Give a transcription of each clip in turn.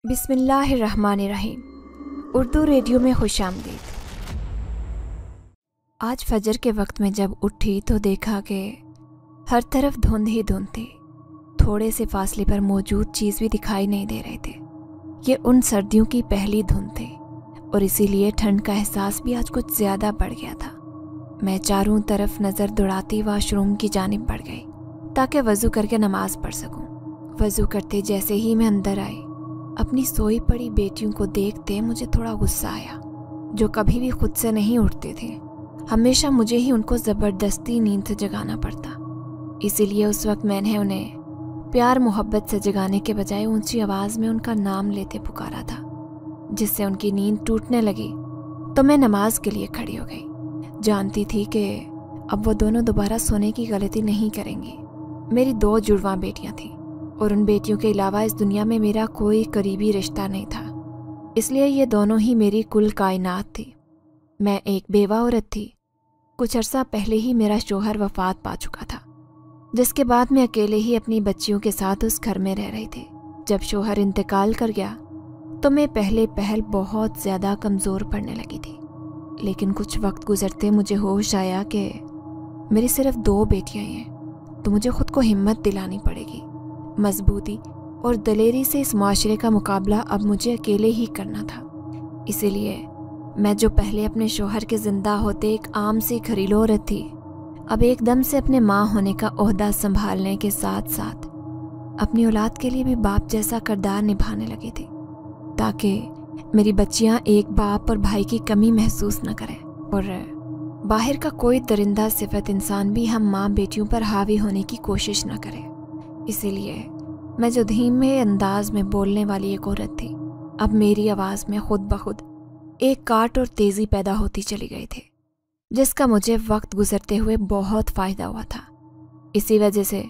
बिस्मिल्लाहिर्रहमानिर्रहीम। उर्दू रेडियो में खुशामदीद। आज फजर के वक्त में जब उठी तो देखा कि हर तरफ धुंध ही धुंध थी। थोड़े से फासले पर मौजूद चीज़ भी दिखाई नहीं दे रहे थे। ये उन सर्दियों की पहली धुंध थी और इसीलिए ठंड का एहसास भी आज कुछ ज़्यादा बढ़ गया था। मैं चारों तरफ नज़र दौड़ाती वाशरूम की जानिब बढ़ गई ताकि वज़ू करके नमाज़ पढ़ सकूं। वज़ू करते जैसे ही मैं अंदर आई, अपनी सोई पड़ी बेटियों को देखते मुझे थोड़ा गुस्सा आया, जो कभी भी खुद से नहीं उठते थे। हमेशा मुझे ही उनको ज़बरदस्ती नींद से जगाना पड़ता। इसीलिए उस वक्त मैंने उन्हें प्यार मोहब्बत से जगाने के बजाय ऊंची आवाज़ में उनका नाम लेते पुकारा था, जिससे उनकी नींद टूटने लगी। तो मैं नमाज के लिए खड़ी हो गई। जानती थी कि अब वो दोनों दोबारा सोने की गलती नहीं करेंगी। मेरी 2 जुड़वां बेटियां थीं और उन बेटियों के अलावा इस दुनिया में मेरा कोई करीबी रिश्ता नहीं था। इसलिए ये दोनों ही मेरी कुल कायनात थी। मैं एक बेवा औरत थी। कुछ अरसा पहले ही मेरा शौहर वफात पा चुका था, जिसके बाद मैं अकेले ही अपनी बच्चियों के साथ उस घर में रह रही थी। जब शौहर इंतकाल कर गया तो मैं पहले पहल बहुत ज़्यादा कमज़ोर पड़ने लगी थी। लेकिन कुछ वक्त गुजरते मुझे होश आया कि मेरी सिर्फ 2 बेटियां हैं, तो मुझे खुद को हिम्मत दिलानी पड़ेगी। मजबूती और दलेरी से इस माशरे का मुकाबला अब मुझे अकेले ही करना था। इसीलिए मैं जो पहले अपने शौहर के जिंदा होते एक आम सी घरेलू औरत थी, अब एकदम से अपने माँ होने का ओहदा संभालने के साथ साथ अपनी औलाद के लिए भी बाप जैसा किरदार निभाने लगी थी, ताकि मेरी बच्चियाँ एक बाप और भाई की कमी महसूस न करें और बाहर का कोई दरिंदा सिफत इंसान भी हम माँ बेटियों पर हावी होने की कोशिश न करे। इसीलिए मैं जो धीमे अंदाज में बोलने वाली एक औरत थी, अब मेरी आवाज़ में खुद ब खुद एक काट और तेज़ी पैदा होती चली गई थी, जिसका मुझे वक्त गुजरते हुए बहुत फ़ायदा हुआ था। इसी वजह से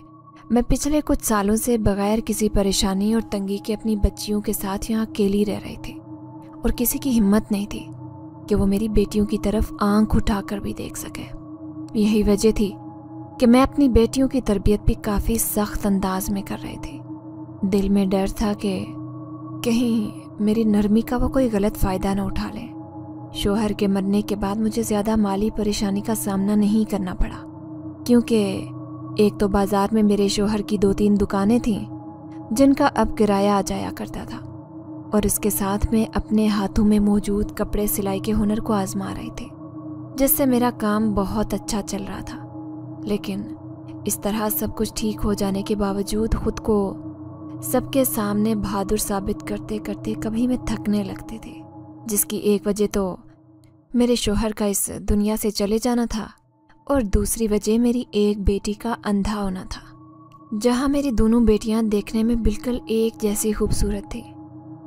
मैं पिछले कुछ सालों से बग़ैर किसी परेशानी और तंगी के अपनी बच्चियों के साथ यहाँ अकेली रह रही थी और किसी की हिम्मत नहीं थी कि वो मेरी बेटियों की तरफ आंख उठाकर भी देख सके। यही वजह थी कि मैं अपनी बेटियों की तरबियत भी काफ़ी सख्त अंदाज में कर रही थी। दिल में डर था कि कहीं मेरी नरमी का वो कोई गलत फ़ायदा न उठा ले। शौहर के मरने के बाद मुझे ज़्यादा माली परेशानी का सामना नहीं करना पड़ा, क्योंकि एक तो बाज़ार में मेरे शौहर की 2-3 दुकानें थीं जिनका अब किराया आ जाया करता था, और इसके साथ में अपने हाथों में मौजूद कपड़े सिलाई के हुनर को आजमा रही थी, जिससे मेरा काम बहुत अच्छा चल रहा था। लेकिन इस तरह सब कुछ ठीक हो जाने के बावजूद खुद को सबके सामने बहादुर साबित करते करते कभी मैं थकने लगती थी, जिसकी एक वजह तो मेरे शौहर का इस दुनिया से चले जाना था और दूसरी वजह मेरी एक बेटी का अंधा होना था। जहाँ मेरी दोनों बेटियाँ देखने में बिल्कुल एक जैसी खूबसूरत थी,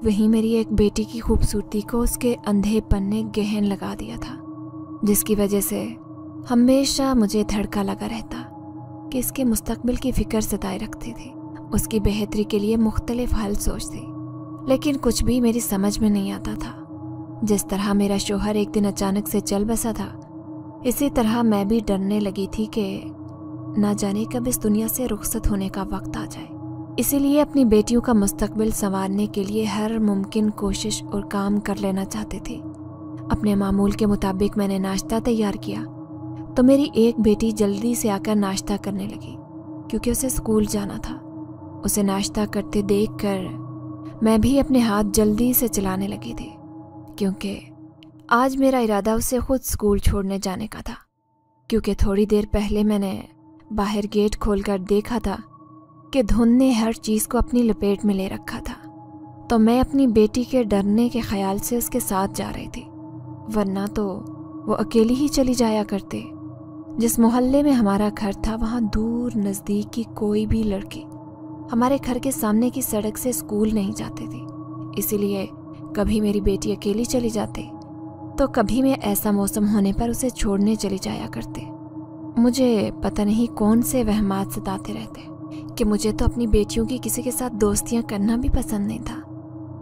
वहीं मेरी एक बेटी की खूबसूरती को उसके अंधेपन ने गहन लगा दिया था, जिसकी वजह से हमेशा मुझे धड़का लगा रहता कि इसके मुस्तकबिल की फ़िक्र सताए रखती थी। उसकी बेहतरी के लिए मुख्तलिफ हल सोचती, लेकिन कुछ भी मेरी समझ में नहीं आता था। जिस तरह मेरा शौहर एक दिन अचानक से चल बसा था, इसी तरह मैं भी डरने लगी थी कि ना जाने कब इस दुनिया से रुखसत होने का वक्त आ जाए। इसीलिए अपनी बेटियों का मुस्तकबिल संवारने के लिए हर मुमकिन कोशिश और काम कर लेना चाहती थी। अपने मामूल के मुताबिक मैंने नाश्ता तैयार किया तो मेरी एक बेटी जल्दी से आकर नाश्ता करने लगी, क्योंकि उसे स्कूल जाना था। उसे नाश्ता करते देखकर मैं भी अपने हाथ जल्दी से चलाने लगी थी, क्योंकि आज मेरा इरादा उसे खुद स्कूल छोड़ने जाने का था। क्योंकि थोड़ी देर पहले मैंने बाहर गेट खोलकर देखा था कि धुंध ने हर चीज़ को अपनी लपेट में ले रखा था, तो मैं अपनी बेटी के डरने के ख्याल से उसके साथ जा रही थी, वरना तो वो अकेली ही चली जाया करते। जिस मोहल्ले में हमारा घर था, वहाँ दूर नज़दीक की कोई भी लड़की हमारे घर के सामने की सड़क से स्कूल नहीं जाते थे। इसीलिए कभी मेरी बेटी अकेली चली जाती, तो कभी मैं ऐसा मौसम होने पर उसे छोड़ने चली जाया करते। मुझे पता नहीं कौन से वहमात सताते रहते कि मुझे तो अपनी बेटियों की किसी के साथ दोस्तियाँ करना भी पसंद नहीं था।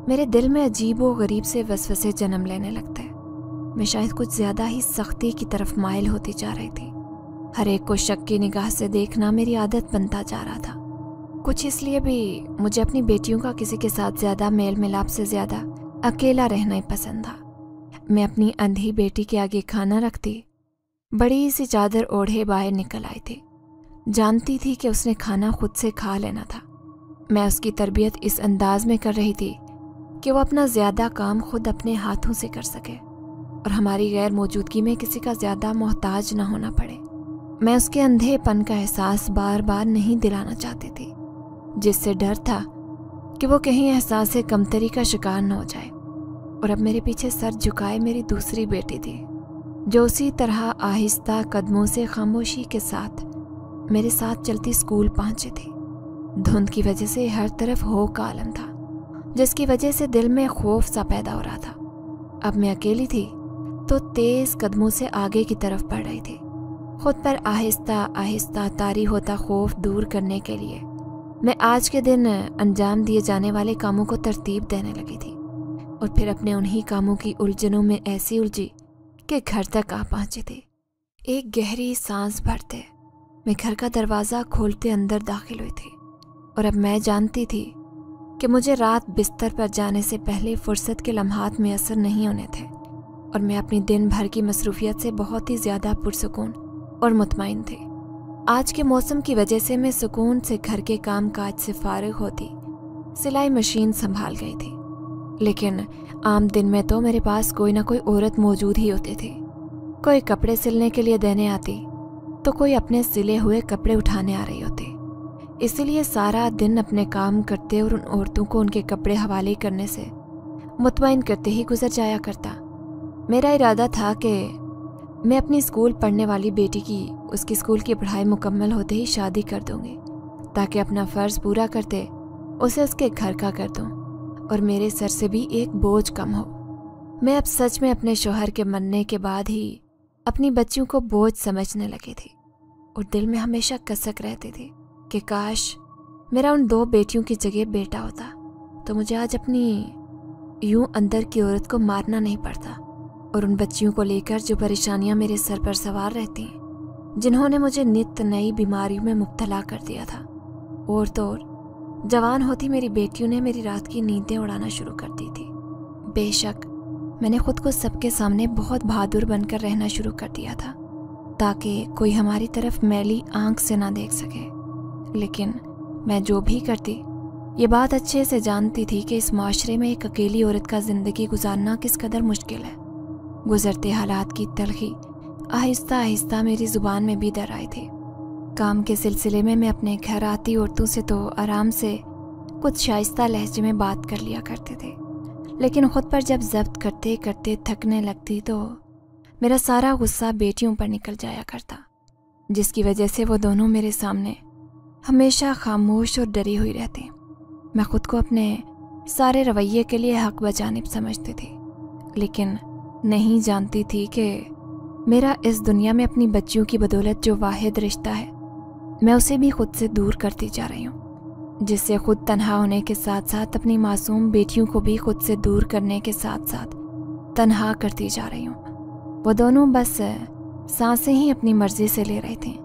मेरे दिल में अजीब व गरीब से वसवसे जन्म लेने लगते। मैं शायद कुछ ज़्यादा ही सख्ती की तरफ माइल होती जा रही थी। हर एक को शक की निगाह से देखना मेरी आदत बनता जा रहा था। कुछ इसलिए भी मुझे अपनी बेटियों का किसी के साथ ज़्यादा मेल मिलाप से ज़्यादा अकेला रहना ही पसंद था। मैं अपनी अंधी बेटी के आगे खाना रखती, बड़ी सी चादर ओढ़े बाहर निकल आई थी। जानती थी कि उसने खाना खुद से खा लेना था। मैं उसकी तरबियत इस अंदाज में कर रही थी कि वो अपना ज़्यादा काम खुद अपने हाथों से कर सके और हमारी गैर मौजूदगी में किसी का ज़्यादा मोहताज ना होना पड़े। मैं उसके अंधेपन का एहसास बार बार नहीं दिलाना चाहती थी, जिससे डर था कि वो कहीं एहसास कमतरी का शिकार न हो जाए। और अब मेरे पीछे सर झुकाए मेरी दूसरी बेटी थी, जो उसी तरह आहिस्ता कदमों से खामोशी के साथ मेरे साथ चलती स्कूल पहुंची थी। धुंध की वजह से हर तरफ हो का आलम था, जिसकी वजह से दिल में खौफ सा पैदा हो रहा था। अब मैं अकेली थी तो तेज कदमों से आगे की तरफ बढ़ रही थी, खुद पर आहिस्ता आहिस्ता तारी होता खौफ दूर करने के लिए। मैं आज के दिन अंजाम दिए जाने वाले कामों को तरतीब देने लगी थी और फिर अपने उन्हीं कामों की उलझनों में ऐसी उलझी कि घर तक आ पहुंची थी। एक गहरी सांस भरते मैं घर का दरवाज़ा खोलते अंदर दाखिल हुई थी और अब मैं जानती थी कि मुझे रात बिस्तर पर जाने से पहले फुर्सत के लम्हात मैसर नहीं होने थे और मैं अपनी दिन भर की मसरूफियत से बहुत ही ज़्यादा पुरसुकून और मुतमईन थी। आज के मौसम की वजह से मैं सुकून से घर के काम काज से फारिग होती सिलाई मशीन संभाल गई थी, लेकिन आम दिन में तो मेरे पास कोई ना कोई औरत मौजूद ही होती थी। कोई कपड़े सिलने के लिए देने आती तो कोई अपने सिले हुए कपड़े उठाने आ रही होती। इसीलिए सारा दिन अपने काम करते और उन औरतों को उनके कपड़े हवाले करने से मुतमईन करते ही गुजर जाया करता। मेरा इरादा था कि मैं अपनी स्कूल पढ़ने वाली बेटी की उसकी स्कूल की पढ़ाई मुकम्मल होते ही शादी कर दूंगी, ताकि अपना फ़र्ज़ पूरा करते उसे उसके घर का कर दूं और मेरे सर से भी एक बोझ कम हो। मैं अब सच में अपने शौहर के मरने के बाद ही अपनी बच्चियों को बोझ समझने लगी थी और दिल में हमेशा कसक रहती थी कि काश मेरा उन 2 बेटियों की जगह बेटा होता तो मुझे आज अपनी यूं अंदर की औरत को मारना नहीं पड़ता और उन बच्चियों को लेकर जो परेशानियां मेरे सर पर सवार रहती हैं, जिन्होंने मुझे नित नई बीमारियों में मुब्तला कर दिया था। और तो और जवान होती मेरी बेटियों ने मेरी रात की नींदें उड़ाना शुरू कर दी थी। बेशक मैंने खुद को सबके सामने बहुत बहादुर बनकर रहना शुरू कर दिया था ताकि कोई हमारी तरफ मैली आंख से ना देख सके, लेकिन मैं जो भी करती ये बात अच्छे से जानती थी कि इस माशरे में एक अकेली औरत का ज़िंदगी गुजारना किस कदर मुश्किल है। गुजरते हालात की तलखी आहिस्ता आहिस्ता मेरी ज़ुबान में भी दर आई थी। काम के सिलसिले में मैं अपने घर आती औरतों से तो आराम से कुछ शाइस्ता लहजे में बात कर लिया करते थे, लेकिन ख़ुद पर जब ज़ब्त करते करते थकने लगती तो मेरा सारा गुस्सा बेटियों पर निकल जाया करता, जिसकी वजह से वो दोनों मेरे सामने हमेशा खामोश और डरी हुई रहती। मैं ख़ुद को अपने सारे रवैये के लिए हक बजानिब समझती थी, लेकिन नहीं जानती थी कि मेरा इस दुनिया में अपनी बच्चियों की बदौलत जो वाहिद रिश्ता है, मैं उसे भी खुद से दूर करती जा रही हूँ, जिससे खुद तन्हा होने के साथ साथ अपनी मासूम बेटियों को भी खुद से दूर करने के साथ साथ तन्हा करती जा रही हूँ। वो दोनों बस सांसें ही अपनी मर्ज़ी से ले रही थीं।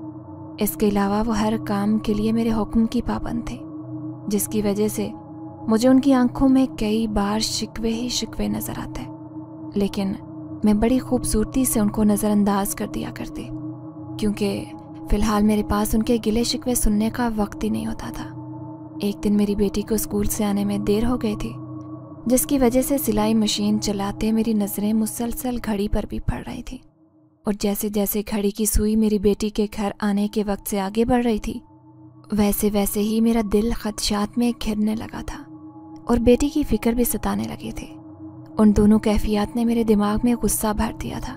इसके अलावा वो हर काम के लिए मेरे हुक्म की पाबंद थे, जिसकी वजह से मुझे उनकी आंखों में कई बार शिकवे ही शिकवे नज़र आते, लेकिन मैं बड़ी खूबसूरती से उनको नज़रअंदाज कर दिया करती, क्योंकि फ़िलहाल मेरे पास उनके गिले शिकवे सुनने का वक्त ही नहीं होता था। एक दिन मेरी बेटी को स्कूल से आने में देर हो गई थी, जिसकी वजह से सिलाई मशीन चलाते मेरी नज़रें मुसलसल घड़ी पर भी पड़ रही थी, और जैसे जैसे घड़ी की सुई मेरी बेटी के घर आने के वक्त से आगे बढ़ रही थी, वैसे वैसे ही मेरा दिल खदशात में घिरने लगा था और बेटी की फ़िक्र भी सताने लगी थी। उन दोनों कैफियत ने मेरे दिमाग में गुस्सा भर दिया था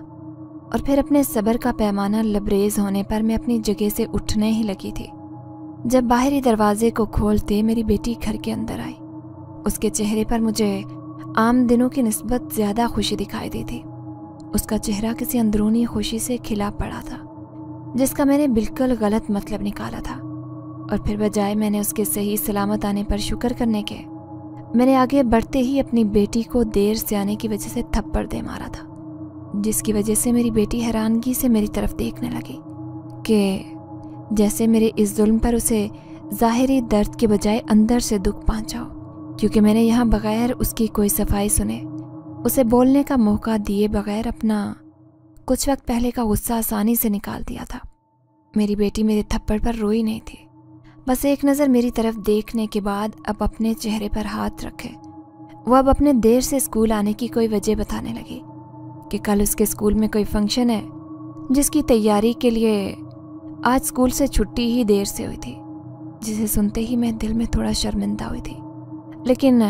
और फिर अपने सब्र का पैमाना लबरेज होने पर मैं अपनी जगह से उठने ही लगी थी जब बाहरी दरवाजे को खोलते मेरी बेटी घर के अंदर आई। उसके चेहरे पर मुझे आम दिनों की निस्बत ज़्यादा खुशी दिखाई दी थी। उसका चेहरा किसी अंदरूनी खुशी से खिला पड़ा था, जिसका मैंने बिल्कुल गलत मतलब निकाला था, और फिर बजाय मैंने उसके सही सलामत आने पर शुक्र करने के, मैंने आगे बढ़ते ही अपनी बेटी को देर से आने की वजह से थप्पड़ दे मारा था, जिसकी वजह से मेरी बेटी हैरानगी से मेरी तरफ देखने लगी कि जैसे मेरे इस जुल्म पर उसे ظاہری درد کے بجائے اندر سے دکھ پہنچا ہو، کیونکہ میں نے یہاں بغیر اس کی کوئی صفائی سنے، اسے بولنے کا موقع دیے بغیر اپنا کچھ وقت پہلے کا غصہ آسانی سے نکال دیا تھا۔ میری بیٹی میرے تھپڑ پر روئی نہیں تھی، بس ایک نظر میری طرف دیکھنے کے بعد اب اپنے چہرے پر ہاتھ رکھے وہ اب اپنے دیر سے اسکول آنے کی کوئی وجہ بتانے لگی کہ کل اس کے اسکول میں کوئی فنکشن ہے جس کی تیاری کے لیے آج اسکول سے چھٹی ہی دیر سے ہوئی تھی، جسے سنتے ہی میں دل میں تھوڑا شرمندہ ہوئی تھی، لیکن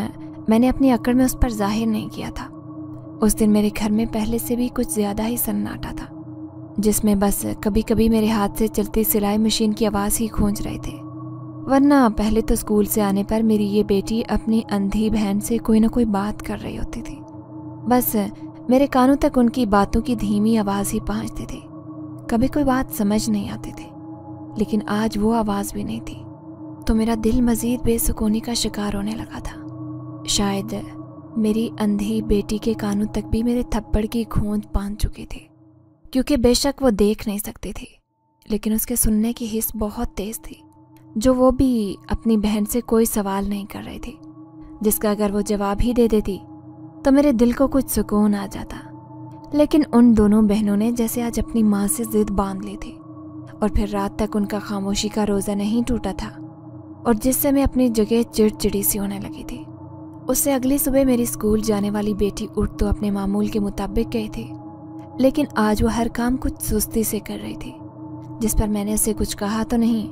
میں نے اپنی اکڑ میں اس پر ظاہر نہیں کیا تھا۔ اس دن میرے گھر میں پہلے سے بھی کچھ زیادہ ہی سناٹا تھا، جس میں بس کبھی کبھی میرے ہاتھ سے چلتی سلائی مشین کی آواز ہی گونج رہے تھے، ورنہ پہلے تو اسکول سے آنے پر میری یہ بیٹی اپنی اندھی بہن سے کوئی نہ کوئی بات کر رہی ہوتی تھی، بس میرے کانوں تک ان کی باتوں کی دھیمی آواز ہی پہنچتی تھی، کبھی کوئی بات سمجھ نہیں آتی تھی، لیکن آج وہ آواز بھی نہیں تھی، تو میرا دل مزید بے سکونی کا شکار ہونے لگا تھا۔ شاید میری اندھی بیٹی کے کانوں تک بھی میرے تھپڑ کی گونج پہنچ چکی تھی، کیونکہ بے شک وہ دیکھ نہیں سکتی تھی، لیکن اس کے سننے کی حس بہت تیز تھی، جو وہ بھی اپنی بہن سے کوئی سوال نہیں کر رہی تھی، جس کا اگر وہ جواب ہی دے دیتی تو میرے دل کو کچھ سکون آ جاتا، لیکن ان دونوں بہنوں نے جیسے آج اپنی ماں سے ضد باندھ لی تھی، اور پھر رات تک ان کا خاموشی کا روزہ نہیں ٹوٹا تھا، اور جس سے میں اپنی جگہ چڑچڑی سی ہونے لگی تھی۔ اس سے اگلی صبح میری اسکول جانے والی بیٹی اٹھ تو اپنے معمول کے مطابق گئی تھی، لیکن آج وہ ہر کام کچھ سستی سے کر رہی تھی، جس پر میں نے اسے کچھ کہا تو نہیں،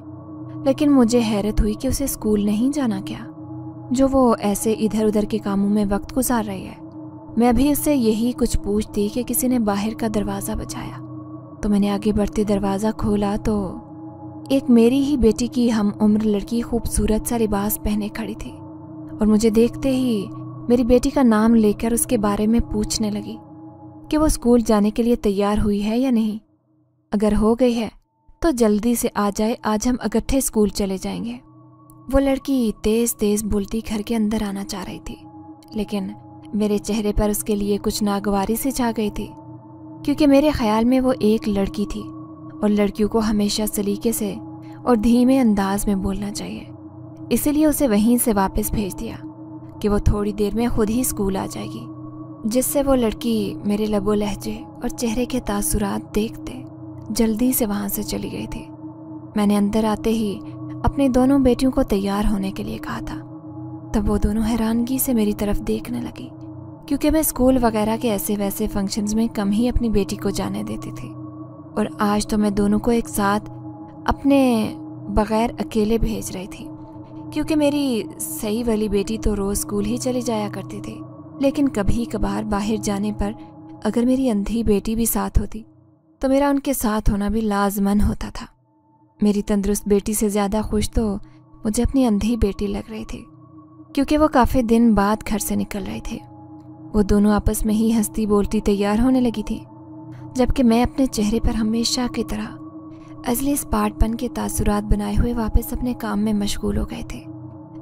لیکن مجھے حیرت ہوئی کہ اسے اسکول نہیں جانا کیا، جو وہ ایسے ادھر ادھر کے کاموں میں وقت گزار رہی ہے۔ میں ابھی اس سے یہی کچھ پوچھتی کہ کسی نے باہر کا دروازہ بجایا، تو میں نے آگے بڑھتے دروازہ کھولا تو ایک میری ہی بیٹی کی ہم عمر لڑکی خوبصورت سا لباس پہنے کھڑی تھی، اور مجھے دیکھتے ہی میری بیٹی کا نام لے کر اس کے بارے میں پوچھنے لگی کہ وہ اسکول جانے کے لیے تیار ہوئی ہے یا نہیں، اگر ہو گئی ہے تو جلدی سے آ جائے، آج ہم اکٹھے اسکول چلے جائیں گے۔ وہ لڑکی تیز تیز بولتی گھر کے اندر آنا چاہ رہی تھی، لیکن میرے چہرے پر اس کے لیے کچھ ناگواری سے چھا گئی تھی، کیونکہ میرے خیال میں وہ ایک لڑکی تھی، اور لڑکیوں کو ہمیشہ سلیقے سے اور دھیمے انداز میں بولنا چاہیے، اسی لیے اسے وہیں سے واپس بھیج دیا کہ وہ تھوڑی دیر میں خود ہی اسکول آ جائے گی، جس سے وہ لڑکی میرے لب و لہجے اور چہرے کے تاثرات دیکھتے جلدی سے وہاں سے چلی گئی تھی۔ میں نے اندر آتے ہی اپنی دونوں بیٹیوں کو تیار ہونے کے لیے کہا تھا، تب وہ دونوں حیرانگی سے میری طرف دیکھنے لگی، کیونکہ میں اسکول وغیرہ کے ایسے ویسے فنکشنز میں کم ہی اپنی بیٹی کو جانے دیتی تھی، اور آج تو میں دونوں کو ایک ساتھ اپنے بغیر اکیلے بھیج رہی تھی، کیونکہ میری صحیح والی بیٹی تو روز اسکول ہی چلی جایا کرتی تھی، لیکن کبھی کبھار باہر جانے پر اگر میری اندھی بیٹی بھی ساتھ ہوتی تو میرا ان کے ساتھ ہونا بھی لازمن ہوتا تھا۔ میری تندرست بیٹی سے زیادہ خوش تو مجھے اپنی اندھی بیٹی لگ رہی تھی، کیونکہ وہ کافی دن بعد گھر سے نکل رہے تھے۔ وہ دونوں آپس میں ہی ہنستی بولتی تیار ہونے لگی تھی، جبکہ میں اپنے چہرے پر ہمیشہ کی طرح ازلی اسپاٹ پن کے تاثرات بنائے ہوئے واپس اپنے کام میں مشغول ہو گئے تھے۔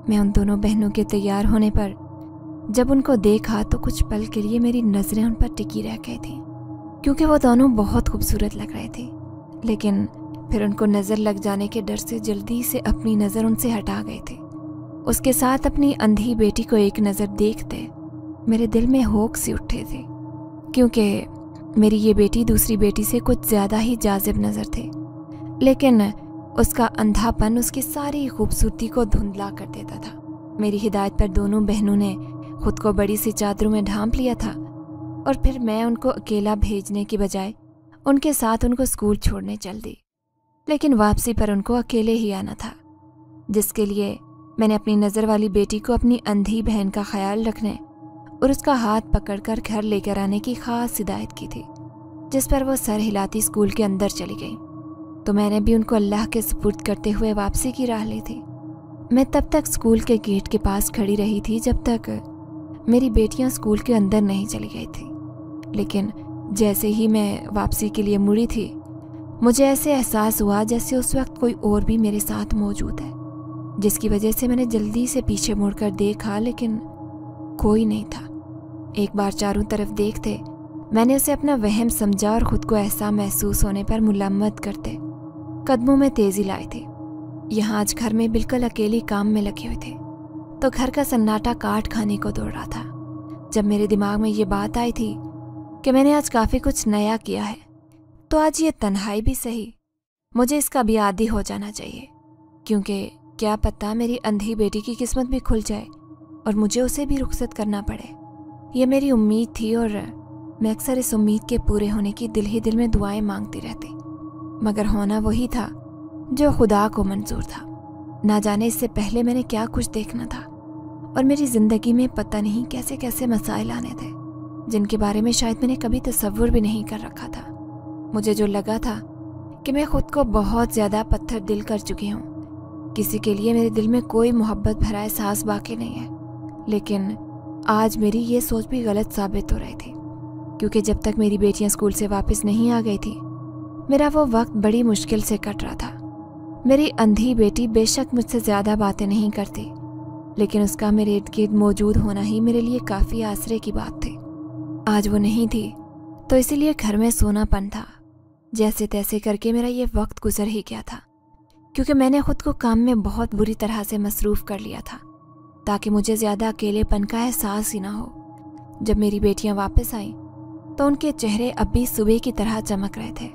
میں ان دونوں بہنوں کے تیار ہونے پر جب ان کو دیکھا تو کچھ پل کے لیے میری نظریں ان پر ٹکی رہ گئی تھیں، کیونکہ وہ دونوں بہت خوبصورت لگ رہے تھے، لیکن پھر ان کو نظر لگ جانے کے ڈر سے جلدی سے اپنی نظر ان سے ہٹا گئے تھے۔ اس کے ساتھ اپنی اندھی بیٹی کو ایک نظر دیکھتے میرے دل میں ہوک سی اٹھے تھے، کیونکہ میری یہ بیٹی دوسری بیٹی سے کچھ زیادہ ہی جاذب نظر تھے، لیکن اس کا اندھا پن اس کی ساری خوبصورتی کو دھندلا کر دیتا تھا۔ میری ہدایت پر دونوں بہنوں نے خود کو بڑی سی چادروں میں ڈھانپ لیا تھا، اور پھر میں ان کو اکیلا بھیجنے کی بجائے ان کے ساتھ ان کو اسکول چھوڑنے چل دی، لیکن واپسی پر ان کو اکیلے ہی آنا تھا، جس کے لیے میں نے اپنی نظر والی بیٹی کو اپنی اندھی بہن کا خیال رکھنے اور اس کا ہاتھ پکڑ کر گھر لے کر آنے کی خاص ہدایت کی تھی، جس پر وہ سر ہلاتی اسکول کے اندر چلی گئی، تو میں نے بھی ان کو اللہ کے سپرد کرتے ہوئے واپسی کی راہ لی تھی۔ میں تب تک اسکول کے گیٹ کے پاس کھڑی رہی تھی جب تک میری بیٹیاں اسکول کے اندر نہیں چلی گئی تھی، لیکن جیسے ہی میں واپسی کے لیے مڑی تھی مجھے ایسے احساس ہوا جیسے اس وقت کوئی اور بھی میرے ساتھ موجود ہے، جس کی وجہ سے میں نے جلدی سے پیچھے مڑ کر دیکھا، لیکن کوئی نہیں تھا۔ ایک بار چاروں طرف دیکھتے میں نے اسے اپنا وہم سمجھا اور خود کو ایسا محسوس ہونے پر ملامت کرتے قدموں میں تیزی لائی تھی، यहाँ आज घर में बिल्कुल अकेली काम में लगे हुए थे, तो घर का सन्नाटा काट खाने को दौड़ रहा था। जब मेरे दिमाग में ये बात आई थी कि मैंने आज काफ़ी कुछ नया किया है, तो आज ये तन्हाई भी सही, मुझे इसका भी आदी हो जाना चाहिए, क्योंकि क्या पता मेरी अंधी बेटी की किस्मत भी खुल जाए और मुझे उसे भी रुखसत करना पड़े। ये मेरी उम्मीद थी और मैं अक्सर इस उम्मीद के पूरे होने की दिल ही दिल में दुआएं मांगती रहती, मगर होना वही था जो खुदा को मंजूर था। ना जाने इससे पहले मैंने क्या कुछ देखना था और मेरी ज़िंदगी में पता नहीं कैसे कैसे मसाइल आने थे जिनके बारे में शायद मैंने कभी तसव्वुर भी नहीं कर रखा था। मुझे जो लगा था कि मैं खुद को बहुत ज़्यादा पत्थर दिल कर चुकी हूँ, किसी के लिए मेरे दिल में कोई मोहब्बत भरा एहसास बाकी नहीं है, लेकिन आज मेरी ये सोच भी गलत साबित हो रही थी, क्योंकि जब तक मेरी बेटियां स्कूल से वापस नहीं आ गई थी मेरा वो वक्त बड़ी मुश्किल से कट रहा था। मेरी अंधी बेटी बेशक मुझसे ज़्यादा बातें नहीं करती, लेकिन उसका मेरे इर्द गिर्द मौजूद होना ही मेरे लिए काफ़ी आसरे की बात थी। आज वो नहीं थी तो इसीलिए घर में सोनापन था। जैसे तैसे करके मेरा ये वक्त गुजर ही गया था, क्योंकि मैंने खुद को काम में बहुत बुरी तरह से मसरूफ़ कर लिया था ताकि मुझे ज़्यादा अकेलेपन का एहसास ही ना हो। जब मेरी बेटियां वापस आईं तो उनके चेहरे अब भी सुबह की तरह चमक रहे थे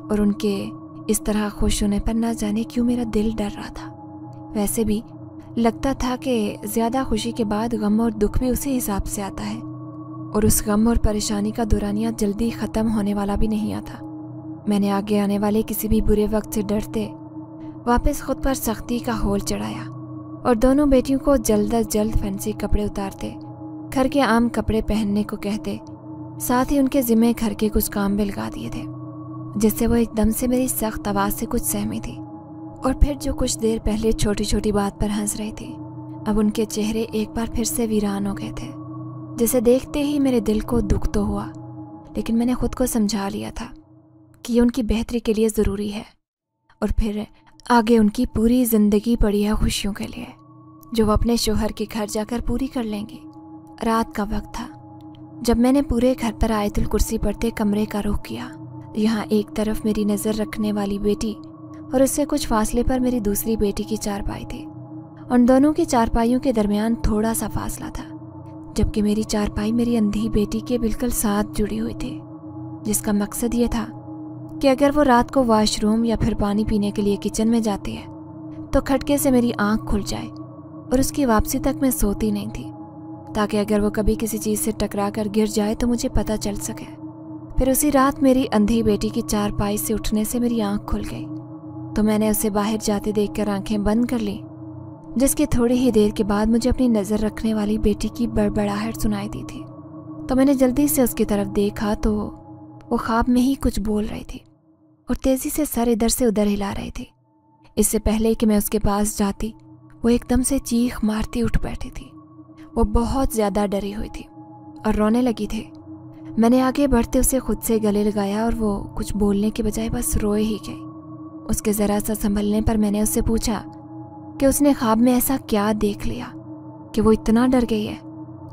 और उनके इस तरह खुश होने पर ना जाने क्यों मेरा दिल डर रहा था। वैसे भी लगता था कि ज़्यादा खुशी के बाद गम और दुख भी उसी हिसाब से आता है और उस गम और परेशानी का दौरानिया जल्दी ख़त्म होने वाला भी नहीं आता। मैंने आगे आने वाले किसी भी बुरे वक्त से डरते वापस खुद पर सख्ती का होल चढ़ाया और दोनों बेटियों को जल्द अज जल्द फैंसी कपड़े उतारते, घर के आम कपड़े पहनने को कहते, साथ ही उनके ज़िम्मे घर के कुछ काम भी लगा दिए थे, जिससे वो एकदम से मेरी सख्त आवाज़ से कुछ सहमी थी। और फिर जो कुछ देर पहले छोटी छोटी बात पर हंस रही थी, अब उनके चेहरे एक बार फिर से वीरान हो गए थे, जिसे देखते ही मेरे दिल को दुख तो हुआ, लेकिन मैंने खुद को समझा लिया था कि ये उनकी बेहतरी के लिए ज़रूरी है और फिर आगे उनकी पूरी ज़िंदगी पड़ी है खुशियों के लिए, जो वो अपने शोहर के घर जाकर पूरी कर लेंगे। रात का वक्त था जब मैंने पूरे घर पर आयतुल कुर्सी पढ़ते कमरे का रुख किया। यहाँ एक तरफ मेरी नज़र रखने वाली बेटी और उससे कुछ फासले पर मेरी दूसरी बेटी की चारपाई थी। उन दोनों की चारपाइयों के दरमियान थोड़ा सा फासला था, जबकि मेरी चारपाई मेरी अंधी बेटी के बिल्कुल साथ जुड़ी हुई थी, जिसका मकसद ये था कि अगर वो रात को वॉशरूम या फिर पानी पीने के लिए किचन में जाती है तो खटके से मेरी आंख खुल जाए और उसकी वापसी तक मैं सोती नहीं थी, ताकि अगर वो कभी किसी चीज़ से टकरा कर गिर जाए तो मुझे पता चल सके। फिर उसी रात मेरी अंधी बेटी की चारपाई से उठने से मेरी आंख खुल गई, तो मैंने उसे बाहर जाते देखकर आंखें बंद कर ली, जिसकी थोड़ी ही देर के बाद मुझे अपनी नज़र रखने वाली बेटी की बड़बड़ाहट सुनाई दी थी। तो मैंने जल्दी से उसकी तरफ देखा तो वो ख्वाब में ही कुछ बोल रही थी और तेज़ी से सर इधर से उधर हिला रही थी। इससे पहले कि मैं उसके पास जाती वो एकदम से चीख मारती उठ बैठी थी। वो बहुत ज़्यादा डरी हुई थी और रोने लगी थी। मैंने आगे बढ़ते उसे खुद से गले लगाया और वो कुछ बोलने के बजाय बस रोए ही गई। उसके ज़रा सा संभलने पर मैंने उससे पूछा कि उसने ख्वाब में ऐसा क्या देख लिया कि वो इतना डर गई है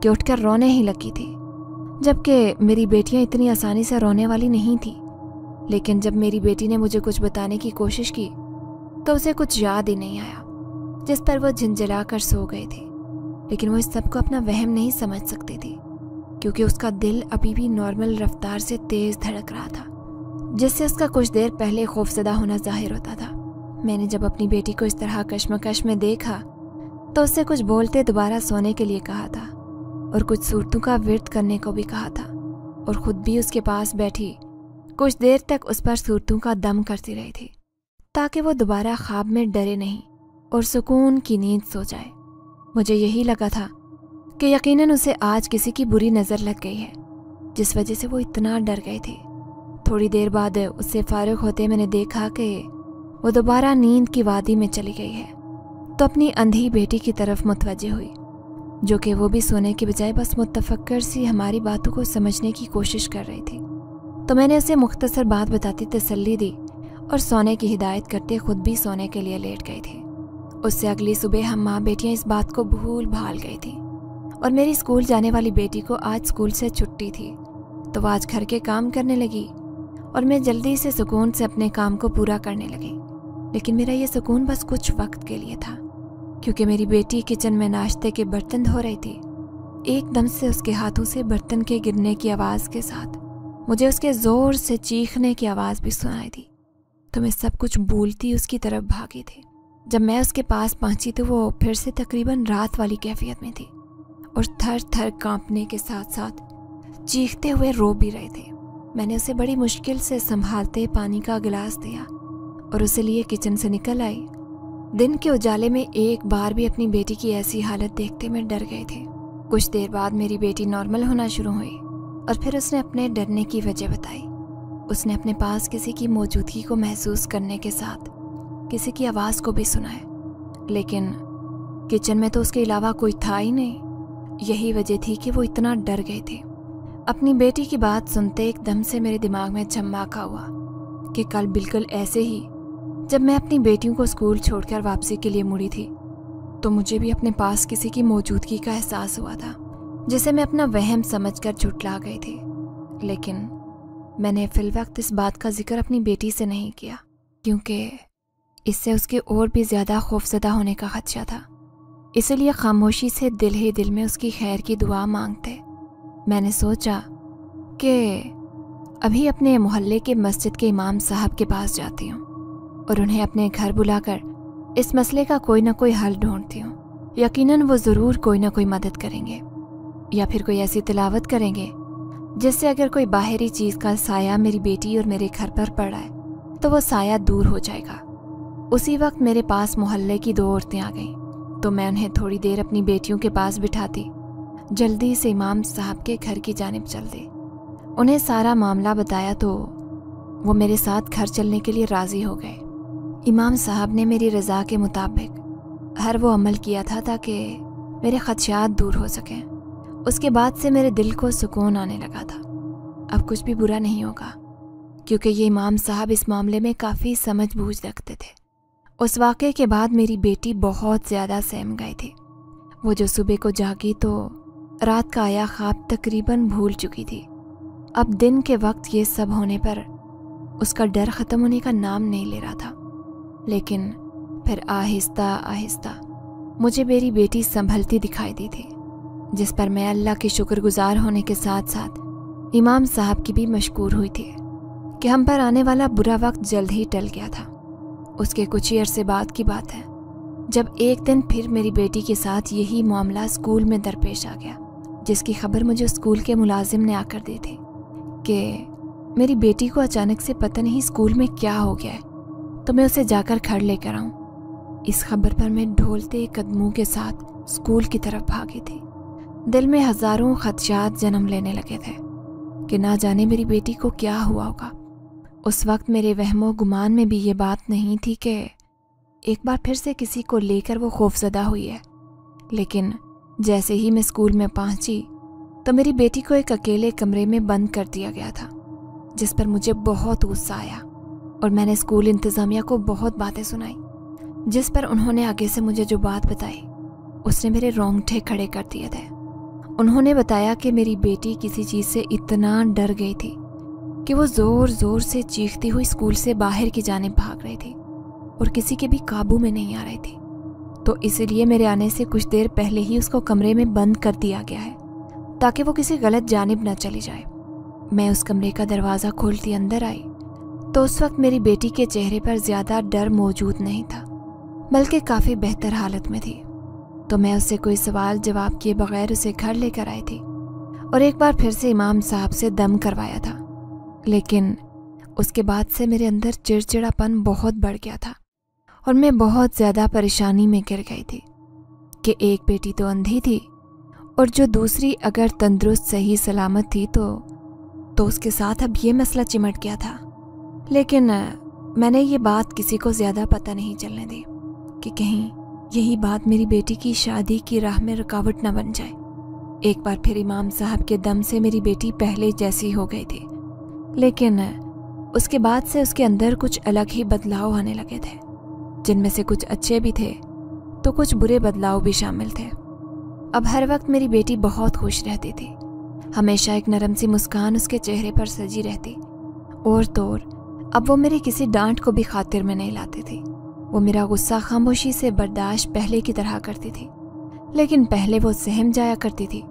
कि उठकर रोने ही लगी थी, जबकि मेरी बेटियां इतनी आसानी से रोने वाली नहीं थी। लेकिन जब मेरी बेटी ने मुझे कुछ बताने की कोशिश की तो उसे कुछ याद ही नहीं आया, जिस पर वो झिंझला कर सो गई थी। लेकिन वो इस सब को अपना वहम नहीं समझ सकती थी, क्योंकि उसका दिल अभी भी नॉर्मल रफ्तार से तेज़ धड़क रहा था, जिससे उसका कुछ देर पहले खौफजदा होना जाहिर होता था। मैंने जब अपनी बेटी को इस तरह कश्मकश में देखा तो उससे कुछ बोलते दोबारा सोने के लिए कहा था और कुछ सूरतों का विर्द करने को भी कहा था, और ख़ुद भी उसके पास बैठी कुछ देर तक उस पर सूरतों का दम करती रही थी, ताकि वो दोबारा ख्वाब में डरे नहीं और सुकून की नींद सो जाए। मुझे यही लगा था कि यकीनन उसे आज किसी की बुरी नज़र लग गई है, जिस वजह से वो इतना डर गई थी। थोड़ी देर बाद उससे फारिग होते मैंने देखा कि वो दोबारा नींद की वादी में चली गई है, तो अपनी अंधी बेटी की तरफ मुतवज्जे हुई, जो कि वो भी सोने के बजाय बस मुतफक्कर सी हमारी बातों को समझने की कोशिश कर रही थी। तो मैंने उसे मुख्तसर बात बताती तसल्ली दी और सोने की हिदायत करते खुद भी सोने के लिए लेट गई थी। उससे अगली सुबह हम माँ बेटियाँ इस बात को भूल भाल गई थी, और मेरी स्कूल जाने वाली बेटी को आज स्कूल से छुट्टी थी, तो वह आज घर के काम करने लगी और मैं जल्दी से सुकून से अपने काम को पूरा करने लगी। लेकिन मेरा ये सुकून बस कुछ वक्त के लिए था, क्योंकि मेरी बेटी किचन में नाश्ते के बर्तन धो रही थी। एकदम से उसके हाथों से बर्तन के गिरने की आवाज़ के साथ मुझे उसके ज़ोर से चीखने की आवाज़ भी सुनाई दी। तो मैं सब कुछ भूलती उसकी तरफ भागी थी। जब मैं उसके पास पहुंची तो वो फिर से तकरीबन रात वाली कैफियत में थी और थर थर कांपने के साथ साथ चीखते हुए रो भी रहे थे। मैंने उसे बड़ी मुश्किल से संभालते पानी का गिलास दिया और उसे लिए किचन से निकल आई। दिन के उजाले में एक बार भी अपनी बेटी की ऐसी हालत देखते मैं डर गई थी। कुछ देर बाद मेरी बेटी नॉर्मल होना शुरू हुई और फिर उसने अपने डरने की वजह बताई। उसने अपने पास किसी की मौजूदगी को महसूस करने के साथ किसी की आवाज़ को भी सुना है, लेकिन किचन में तो उसके अलावा कोई था ही नहीं। यही वजह थी कि वो इतना डर गई थी। अपनी बेटी की बात सुनते एकदम से मेरे दिमाग में झमाका हुआ कि कल बिल्कुल ऐसे ही जब मैं अपनी बेटियों को स्कूल छोड़कर वापसी के लिए मुड़ी थी तो मुझे भी अपने पास किसी की मौजूदगी का एहसास हुआ था, जिसे मैं अपना वहम समझकर झुठला गई थी। लेकिन मैंने फिलवक्त इस बात का जिक्र अपनी बेटी से नहीं किया, क्योंकि इससे उसके और भी ज़्यादा खौफज़दा होने का खदशा था। इसलिए खामोशी से दिल ही दिल में उसकी खैर की दुआ मांगते मैंने सोचा कि अभी अपने मोहल्ले के मस्जिद के इमाम साहब के पास जाती हूँ और उन्हें अपने घर बुलाकर इस मसले का कोई ना कोई हल ढूंढती हूँ। यकीनन वो ज़रूर कोई ना कोई मदद करेंगे या फिर कोई ऐसी तिलावत करेंगे जिससे अगर कोई बाहरी चीज़ का साया मेरी बेटी और मेरे घर पर पड़ा है तो वो साया दूर हो जाएगा। उसी वक्त मेरे पास मोहल्ले की 2 औरतें आ गईं, तो मैं उन्हें थोड़ी देर अपनी बेटियों के पास बिठाती जल्दी से इमाम साहब के घर की जानिब चल दी। उन्हें सारा मामला बताया तो वो मेरे साथ घर चलने के लिए राज़ी हो गए। इमाम साहब ने मेरी रज़ा के मुताबिक हर वो अमल किया था ताकि मेरे खदशात दूर हो सकें। उसके बाद से मेरे दिल को सुकून आने लगा था। अब कुछ भी बुरा नहीं होगा, क्योंकि ये इमाम साहब इस मामले में काफ़ी समझ बूझ रखते थे। उस वाक़े के बाद मेरी बेटी बहुत ज़्यादा सहम गई थी। वो जो सुबह को जागी तो रात का आया ख्वाब तकरीबन भूल चुकी थी। अब दिन के वक्त ये सब होने पर उसका डर ख़त्म होने का नाम नहीं ले रहा था। लेकिन फिर आहिस्ता आहिस्ता मुझे मेरी बेटी संभलती दिखाई दी थी, जिस पर मैं अल्लाह की शुक्रगुजार होने के साथ साथ इमाम साहब की भी मशकूर हुई थी कि हम पर आने वाला बुरा वक्त जल्द ही टल गया था। उसके कुछ ही अरसे बाद की बात है जब एक दिन फिर मेरी बेटी के साथ यही मामला स्कूल में दरपेश आ गया, जिसकी खबर मुझे स्कूल के मुलाजिम ने आकर दी थी कि मेरी बेटी को अचानक से पता नहीं स्कूल में क्या हो गया है, तो मैं उसे जाकर घर लेकर आऊँ। इस खबर पर मैं ढोलते कदमों के साथ स्कूल की तरफ भागी थी। दिल में हज़ारों खदशात जन्म लेने लगे थे कि ना जाने मेरी बेटी को क्या हुआ होगा। उस वक्त मेरे वहमो गुमान में भी ये बात नहीं थी कि एक बार फिर से किसी को लेकर वो खौफज़दा हुई है। लेकिन जैसे ही मैं स्कूल में पहुंची तो मेरी बेटी को एक अकेले कमरे में बंद कर दिया गया था, जिस पर मुझे बहुत गुस्सा आया और मैंने स्कूल इंतज़ामिया को बहुत बातें सुनाई, जिस पर उन्होंने आगे से मुझे जो बात बताई उसने मेरे रोंगटे खड़े कर दिए थे। उन्होंने बताया कि मेरी बेटी किसी चीज़ से इतना डर गई थी कि वो ज़ोर ज़ोर से चीखती हुई स्कूल से बाहर की जानिब भाग रही थी और किसी के भी काबू में नहीं आ रही थी। तो इसलिए मेरे आने से कुछ देर पहले ही उसको कमरे में बंद कर दिया गया है ताकि वो किसी गलत जानिब न चली जाए। मैं उस कमरे का दरवाज़ा खोलती अंदर आई तो उस वक्त मेरी बेटी के चेहरे पर ज़्यादा डर मौजूद नहीं था, बल्कि काफ़ी बेहतर हालत में थी। तो मैं उससे कोई सवाल जवाब किए बगैर उसे घर लेकर आई थी और एक बार फिर से इमाम साहब से दम करवाया था। लेकिन उसके बाद से मेरे अंदर चिड़चिड़ापन बहुत बढ़ गया था और मैं बहुत ज़्यादा परेशानी में गिर गई थी कि एक बेटी तो अंधी थी और जो दूसरी अगर तंदुरुस्त सही सलामत थी तो उसके साथ अब ये मसला चिमट गया था। लेकिन मैंने ये बात किसी को ज़्यादा पता नहीं चलने दी कि कहीं यही बात मेरी बेटी की शादी की राह में रुकावट न बन जाए। एक बार फिर इमाम साहब के दम से मेरी बेटी पहले जैसी हो गई थी, लेकिन उसके बाद से उसके अंदर कुछ अलग ही बदलाव आने लगे थे, जिनमें से कुछ अच्छे भी थे तो कुछ बुरे बदलाव भी शामिल थे। अब हर वक्त मेरी बेटी बहुत खुश रहती थी, हमेशा एक नरम सी मुस्कान उसके चेहरे पर सजी रहती और तो और अब वो मेरी किसी डांट को भी खातिर में नहीं लाती थी। وہ میرا غصہ خاموشی سے برداشت پہلے کی طرح کرتی تھی، لیکن پہلے وہ سہم جایا کرتی تھی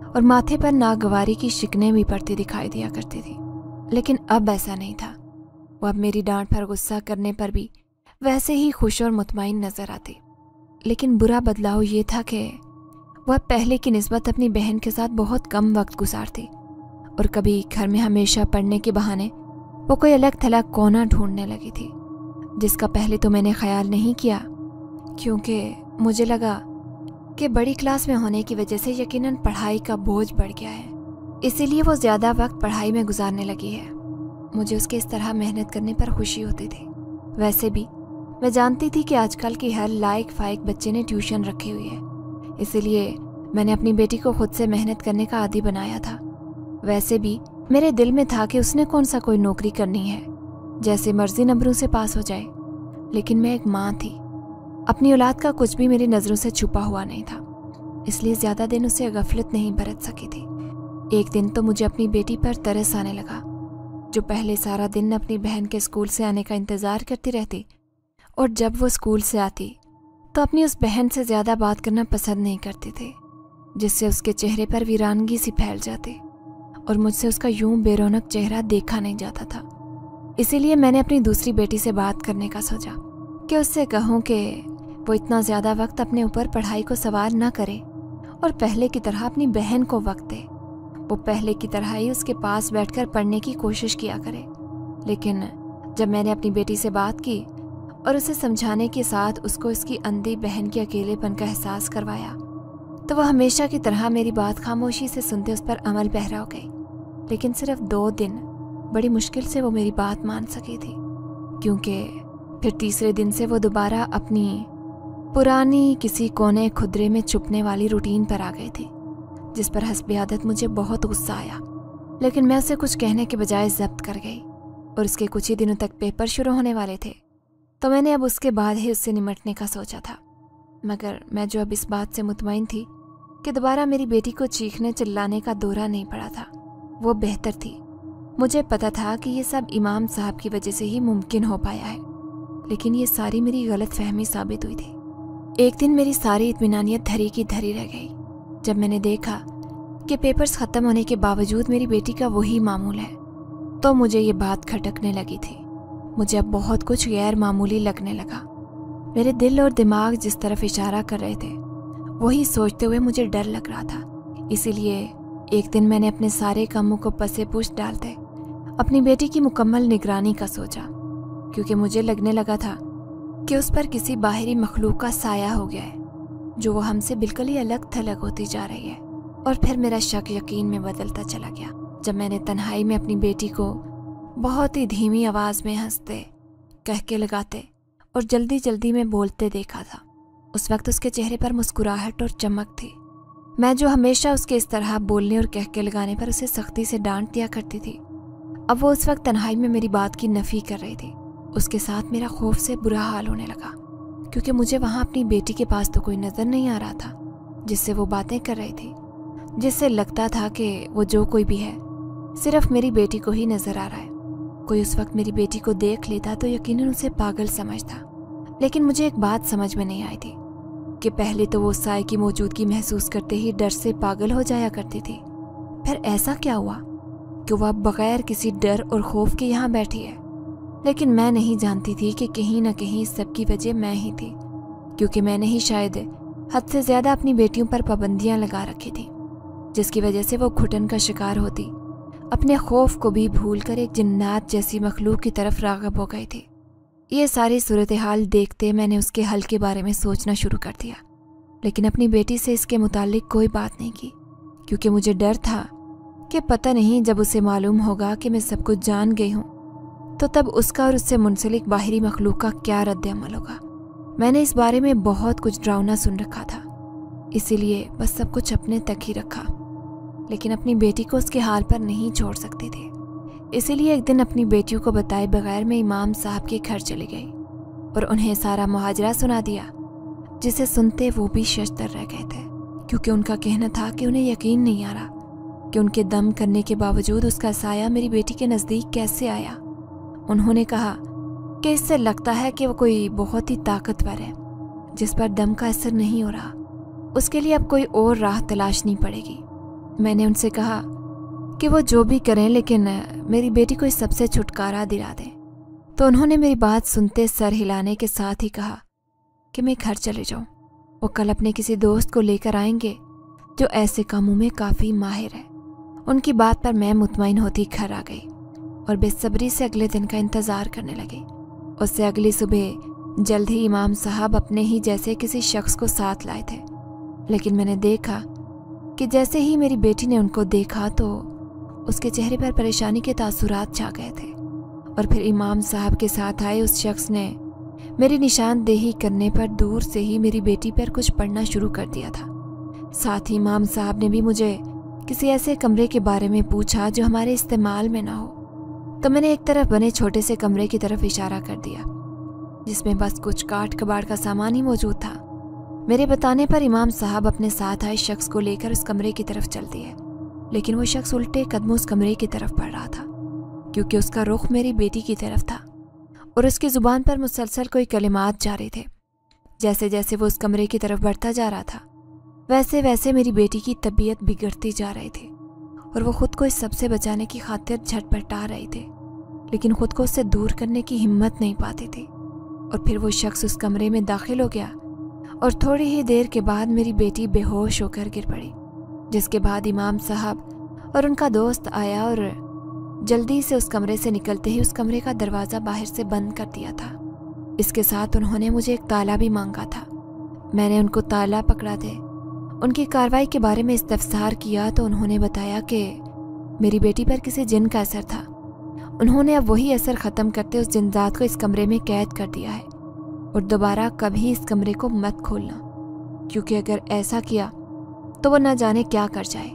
اور ماتھے پر ناگواری کی شکنیں بھی پڑتی دکھائی دیا کرتی تھی، لیکن اب ایسا نہیں تھا۔ وہ اب میری ڈانٹ پر غصہ کرنے پر بھی ویسے ہی خوش اور مطمئن نظر آتی، لیکن برا بدلاؤ یہ تھا کہ وہ اب پہلے کی نسبت اپنی بہن کے ساتھ بہت کم وقت گزارتی، اور کبھی گھر میں ہمیشہ پڑھنے کے بہانے وہ کوئی الگ تھلگ کونا ڈھونڈنے لگی تھی، جس کا پہلے تو میں نے خیال نہیں کیا، کیونکہ مجھے لگا کہ بڑی کلاس میں ہونے کی وجہ سے یقیناً پڑھائی کا بوجھ بڑھ گیا ہے، اسی لیے وہ زیادہ وقت پڑھائی میں گزارنے لگی ہے۔ مجھے اس کے اس طرح محنت کرنے پر خوشی ہوتی تھی۔ ویسے بھی میں جانتی تھی کہ آج کل کی ہر لائق فائق بچے نے ٹیوشن رکھی ہوئی ہے، اسی لیے میں نے اپنی بیٹی کو خود سے محنت کرنے کا عادی بنایا تھا۔ ویسے بھی میرے دل میں تھا کہ اس نے کون سا کوئی نوکری کرنی ہے، جیسے مرضی نمبروں سے پاس ہو جائے، لیکن میں ایک ماں تھی، اپنی اولاد کا کچھ بھی میری نظروں سے چھپا ہوا نہیں تھا، اس لیے زیادہ دن اسے غفلت نہیں برت سکی تھی۔ ایک دن تو مجھے اپنی بیٹی پر ترس آنے لگا، جو پہلے سارا دن اپنی بہن کے اسکول سے آنے کا انتظار کرتی رہتی، اور جب وہ اسکول سے آتی تو اپنی اس بہن سے زیادہ بات کرنا پسند نہیں کرتی تھی، جس سے اس کے چہرے پر ویرانگی سی پھیل جاتی، اور مجھ سے اس کا یوں بے رونق چہرہ دیکھا نہیں جاتا تھا۔ اسی لیے میں نے اپنی دوسری بیٹی سے بات کرنے کا سوچا کہ اس سے کہوں کہ وہ اتنا زیادہ وقت اپنے اوپر پڑھائی کو سوار نہ کرے اور پہلے کی طرح اپنی بہن کو وقت دے، وہ پہلے کی طرح ہی اس کے پاس بیٹھ کر پڑھنے کی کوشش کیا کرے۔ لیکن جب میں نے اپنی بیٹی سے بات کی اور اسے سمجھانے کے ساتھ اس کو اس کی اندھی بہن کے اکیلے پن کا احساس کروایا، تو وہ ہمیشہ کی طرح میری بات خاموشی سے سنتے اس پر عمل پیرا ہو گئی۔ لیکن صرف 2 دن بڑی مشکل سے وہ میری بات مان سکی تھی، کیونکہ پھر تیسرے دن سے وہ دوبارہ اپنی پرانی کسی کونے کھدرے میں چھپنے والی روٹین پر آ گئی تھی، جس پر حسب عادت مجھے بہت غصہ آیا، لیکن میں اسے کچھ کہنے کے بجائے ضبط کر گئی، اور اس کے کچھ ہی دنوں تک پیپر شروع ہونے والے تھے، تو میں نے اب اس کے بعد ہی اس سے نمٹنے کا سوچا تھا۔ مگر میں جو اب اس بات سے مطمئن تھی کہ دوبارہ میری بیٹی کو چیخنے چلانے کا دورہ نہیں پڑا تھا، وہ بہتر تھی۔ مجھے پتا تھا کہ یہ سب امام صاحب کی وجہ سے ہی ممکن ہو پایا ہے، لیکن یہ ساری میری غلط فہمی ثابت ہوئی تھی۔ ایک دن میری ساری اطمینانیت دھری کی دھری رہ گئی جب میں نے دیکھا کہ پیپرز ختم ہونے کے باوجود میری بیٹی کا وہی معمول ہے، تو مجھے یہ بات کھٹکنے لگی تھی۔ مجھے اب بہت کچھ غیر معمولی لگنے لگا۔ میرے دل اور دماغ جس طرف اشارہ کر رہے تھے وہی سوچتے ہوئے مجھے ڈر لگ رہا تھا۔ اسی لیے ایک دن میں نے اپنے سارے کاموں کو پسے پوچھ ڈالتے اپنی بیٹی کی مکمل نگرانی کا سوچا، کیونکہ مجھے لگنے لگا تھا کہ اس پر کسی باہری مخلوق کا سایہ ہو گیا ہے، جو وہ ہم سے بالکل ہی الگ تھلگ ہوتی جا رہی ہے۔ اور پھر میرا شک یقین میں بدلتا چلا گیا جب میں نے تنہائی میں اپنی بیٹی کو بہت ہی دھیمی آواز میں ہنستے، کہکے لگاتے اور جلدی جلدی میں بولتے دیکھا تھا۔ اس وقت اس کے چہرے پر مسکراہٹ اور چمک تھی۔ میں جو ہمیشہ اس کے اس طرح بولنے اور کہکے لگانے پر اسے سختی سے ڈانٹ دیا کرتی تھی، اب وہ اس وقت تنہائی میں میری بات کی نفی کر رہی تھی۔ اس کے ساتھ میرا خوف سے برا حال ہونے لگا، کیونکہ مجھے وہاں اپنی بیٹی کے پاس تو کوئی نظر نہیں آ رہا تھا جس سے وہ باتیں کر رہی تھی، جس سے لگتا تھا کہ وہ جو کوئی بھی ہے صرف میری بیٹی کو ہی نظر آ رہا ہے۔ کوئی اس وقت میری بیٹی کو دیکھ لیتا تو یقیناً اسے پاگل سمجھتا، لیکن مجھے ایک بات سمجھ میں نہیں آئی تھی کہ پہلے تو وہ سائے کی موجودگی محسوس کرتے ہی ڈر سے پاگل ہو جایا کرتی تھی، پھر ایسا کیا ہوا کہ وہ اب بغیر کسی ڈر اور خوف کے یہاں بیٹھی ہے؟ لیکن میں نہیں جانتی تھی کہ کہیں نہ کہیں اس سب کی وجہ میں ہی تھی، کیونکہ میں نے ہی شاید حد سے زیادہ اپنی بیٹیوں پر پابندیاں لگا رکھی تھی، جس کی وجہ سے وہ گھٹن کا شکار ہوتی، اپنے خوف کو بھی بھول کر ایک جنات جیسی مخلوق کی طرف راغب ہو گئی تھی۔ یہ ساری صورتحال دیکھتے میں نے اس کے حل کے بارے میں سوچنا شروع کر دیا، لیکن اپنی بیٹی سے اس کے متعلق کوئی بات نہیں کی، کیونکہ مجھے ڈر تھا کہ پتہ نہیں جب اسے معلوم ہوگا کہ میں سب کچھ جان گئی ہوں تو تب اس کا اور اس سے منسلک باہری مخلوق کا کیا رد عمل ہوگا۔ میں نے اس بارے میں بہت کچھ ڈراؤنا سن رکھا تھا، اسی لیے بس سب کچھ اپنے تک ہی رکھا، لیکن اپنی بیٹی کو اس کے حال پر نہیں چھوڑ سکتی تھی۔ اسی لیے ایک دن اپنی بیٹیوں کو بتائے بغیر میں امام صاحب کے گھر چلی گئی اور انہیں سارا مہاجرہ سنا دیا، جسے سنتے وہ بھی ششدر رہ گئے تھے، کیونکہ ان کا کہنا تھا کہ انہیں یقین نہیں آ رہا کہ ان کے دم کرنے کے باوجود اس کا سایہ میری بیٹی کے نزدیک کیسے آیا۔ انہوں نے کہا कि इससे लगता है कि वो कोई बहुत ही ताकतवर है जिस पर दम का असर नहीं हो रहा, उसके लिए अब कोई और राह तलाशनी पड़ेगी। मैंने उनसे कहा कि वो जो भी करें लेकिन मेरी बेटी को इस सबसे छुटकारा दिला दें। तो उन्होंने मेरी बात सुनते सर हिलाने के साथ ही कहा कि मैं घर चले जाऊं। वो कल अपने किसी दोस्त को लेकर आएंगे जो ऐसे कामों में काफ़ी माहिर है। उनकी बात पर मैं मुतमईन होती घर आ गई और बेसब्री से अगले दिन का इंतज़ार करने लगी। उससे अगली सुबह जल्द ही इमाम साहब अपने ही जैसे किसी शख्स को साथ लाए थे, लेकिन मैंने देखा कि जैसे ही मेरी बेटी ने उनको देखा तो उसके चेहरे पर परेशानी के तासुरात छा गए थे। और फिर इमाम साहब के साथ आए उस शख्स ने मेरी निशानदेही करने पर दूर से ही मेरी बेटी पर कुछ पढ़ना शुरू कर दिया था। साथ ही इमाम साहब ने भी मुझे किसी ऐसे कमरे के बारे में पूछा जो हमारे इस्तेमाल में ना हो। तो मैंने एक तरफ बने छोटे से कमरे की तरफ इशारा कर दिया जिसमें बस कुछ काट कबाड़ का सामान ही मौजूद था। मेरे बताने पर इमाम साहब अपने साथ आए शख्स को लेकर उस कमरे की तरफ चल दिए, लेकिन वो शख्स उल्टे कदमों उस कमरे की तरफ बढ़ रहा था क्योंकि उसका रुख मेरी बेटी की तरफ था और उसकी ज़ुबान पर मुसलसल कोई कलिमात जारी थे। जैसे जैसे वो उस कमरे की तरफ बढ़ता जा रहा था वैसे वैसे मेरी बेटी की तबीयत बिगड़ती जा रही थी और वो खुद को इस सबसे बचाने की खातिर झटपटा रही थी, लेकिन खुद को उससे दूर करने की हिम्मत नहीं पाती थी। और फिर वो शख्स उस कमरे में दाखिल हो गया और थोड़ी ही देर के बाद मेरी बेटी बेहोश होकर गिर पड़ी, जिसके बाद इमाम साहब और उनका दोस्त आया और जल्दी से उस कमरे से निकलते ही उस कमरे का दरवाज़ा बाहर से बंद कर दिया था। इसके साथ उन्होंने मुझे एक ताला भी मांगा था। मैंने उनको ताला पकड़ा दे उनकी कार्रवाई के बारे में इस्तफसार किया तो उन्होंने बताया कि मेरी बेटी पर किसी जिन का असर था। उन्होंने अब वही असर ख़त्म करते उस जिनजात को इस कमरे में कैद कर दिया है और दोबारा कभी इस कमरे को मत खोलना, क्योंकि अगर ऐसा किया तो वो न जाने क्या कर जाए।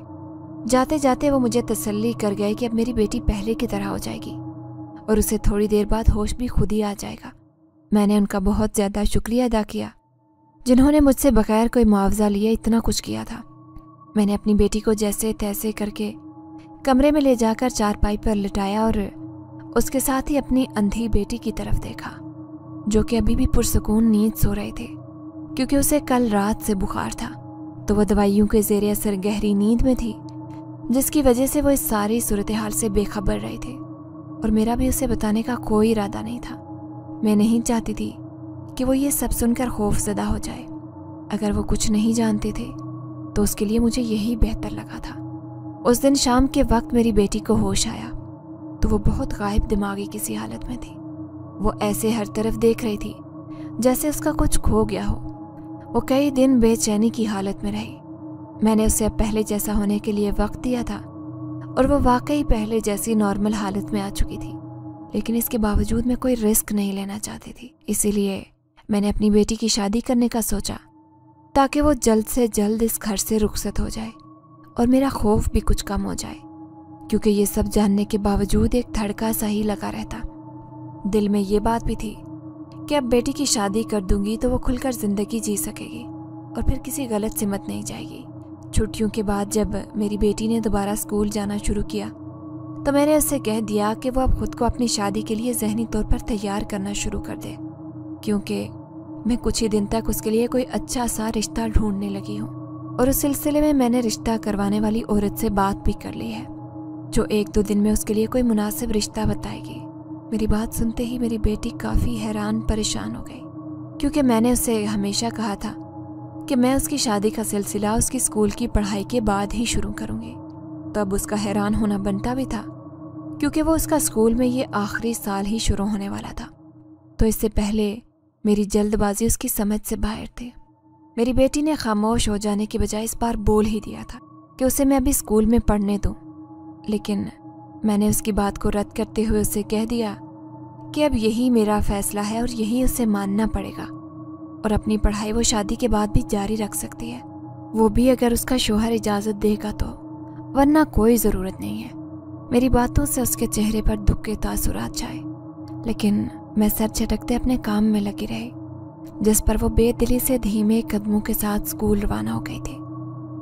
जाते जाते वो मुझे तसल्ली कर गए कि अब मेरी बेटी पहले की तरह हो जाएगी और उसे थोड़ी देर बाद होश भी खुद ही आ जाएगा। मैंने उनका बहुत ज़्यादा शुक्रिया अदा किया जिन्होंने मुझसे बगैर कोई मुआवजा लिए इतना कुछ किया था। मैंने अपनी बेटी को जैसे तैसे करके कमरे में ले जाकर चारपाई पर लिटाया और उसके साथ ही अपनी अंधी बेटी की तरफ देखा जो कि अभी भी पुरसुकून नींद सो रहे थे क्योंकि उसे कल रात से बुखार था। तो वह दवाइयों के ज़ेरे असर गहरी नींद में थी जिसकी वजह से वो इस सारी सूरत हाल से बेखबर रहे थे और मेरा भी उसे बताने का कोई इरादा नहीं था। मैं नहीं चाहती थी कि वो ये सब सुनकर खौफज़दा हो जाए। अगर वो कुछ नहीं जानते थे तो उसके लिए मुझे यही बेहतर लगा था। उस दिन शाम के वक्त मेरी बेटी को होश आया तो वो बहुत गायब दिमागी किसी हालत में थी। वो ऐसे हर तरफ देख रही थी जैसे उसका कुछ खो गया हो। वो कई दिन बेचैनी की हालत में रही। मैंने उसे अब पहले जैसा होने के लिए वक्त दिया था और वो वाकई पहले जैसी नॉर्मल हालत में आ चुकी थी, लेकिन इसके बावजूद मैं कोई रिस्क नहीं लेना चाहती थी। इसीलिए मैंने अपनी बेटी की शादी करने का सोचा ताकि वो जल्द से जल्द इस घर से रुखसत हो जाए और मेरा खौफ भी कुछ कम हो जाए, क्योंकि ये सब जानने के बावजूद एक धड़का सा ही लगा रहता। दिल में ये बात भी थी कि अब बेटी की शादी कर दूंगी तो वो खुलकर ज़िंदगी जी सकेगी और फिर किसी गलत सिमत नहीं जाएगी। छुट्टियों के बाद जब मेरी बेटी ने दोबारा स्कूल जाना शुरू किया तो मैंने उससे कह दिया कि वो अब खुद को अपनी शादी के लिए ज़हनी तौर पर तैयार करना शुरू कर दे, क्योंकि मैं कुछ ही दिन तक उसके लिए कोई अच्छा सा रिश्ता ढूंढने लगी हूँ। और उस सिलसिले में मैंने रिश्ता करवाने वाली औरत से बात भी कर ली है जो 1-2 दिन में उसके लिए कोई मुनासिब रिश्ता बताएगी। मेरी बात सुनते ही मेरी बेटी काफ़ी हैरान परेशान हो गई, क्योंकि मैंने उसे हमेशा कहा था कि मैं उसकी शादी का सिलसिला उसकी स्कूल की पढ़ाई के बाद ही शुरू करूँगी। तो अब उसका हैरान होना बनता भी था, क्योंकि वो उसका स्कूल में ये आखिरी साल ही शुरू होने वाला था। तो इससे पहले मेरी जल्दबाजी उसकी समझ से बाहर थी। मेरी बेटी ने खामोश हो जाने के बजाय इस बार बोल ही दिया था कि उसे मैं अभी स्कूल में पढ़ने दूँ, लेकिन मैंने उसकी बात को रद्द करते हुए उसे कह दिया कि अब यही मेरा फ़ैसला है और यही उसे मानना पड़ेगा और अपनी पढ़ाई वो शादी के बाद भी जारी रख सकती है, वो भी अगर उसका शौहर इजाज़त देगा तो, वरना कोई ज़रूरत नहीं है। मेरी बातों से उसके चेहरे पर दुख के तासुरात छाए, लेकिन मैं सर झटकते अपने काम में लगी रही, जिस पर वो बेदिली से धीमे कदमों के साथ स्कूल रवाना हो गई थी।